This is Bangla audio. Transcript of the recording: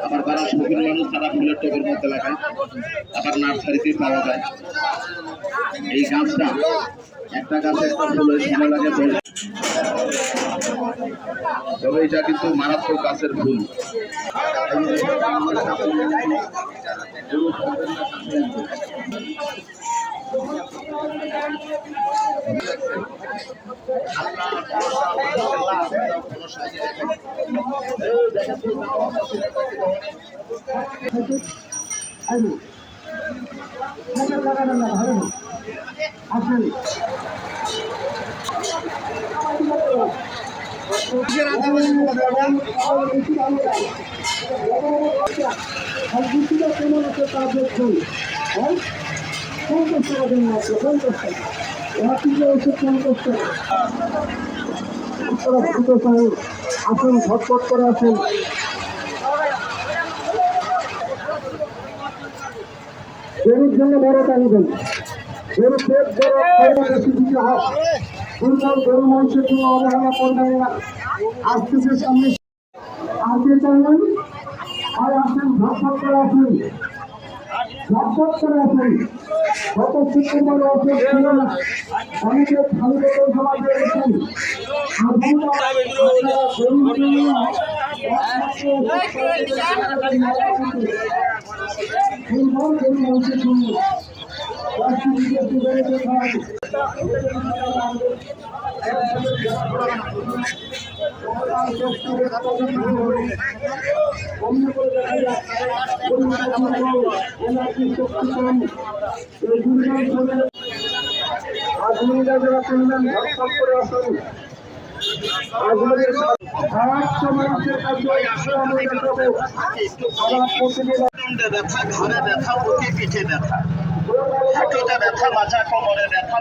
আবার যারা শৌখিন মানুষ তারা ফুলের টবের মধ্যে লাগায়, আবার নার্সারিতে পাওয়া যায়। এই গাছটা একটা গাছে একটা ফুলের সময় লাগে, তবে এটা কিন্তু মারাত্মক গাছের ফুল। আসুন ঝটপট করে আসুন। গরুর জন্য বড় টানবেন, গরু পেট গরু মানুষের জন্য অবহেলা করবেন না। আসতেছে সামনে আগে চাইবেন আর আসুন ঝটপট করে আসুন, ঝটপট করে আসুন। গত শুক্রবার অনেকে খালি বোতল জমা দিয়েছেন। আজমিরা যারা শুনবেন ঝটপট করে আসুন। আজমিরের মানুষের কাছে ব্যথা, ঘরে ব্যথা, বুকে পিঠে ব্যথা, হাঁটুতে ব্যথা, মাথা কোমরে ব্যথা,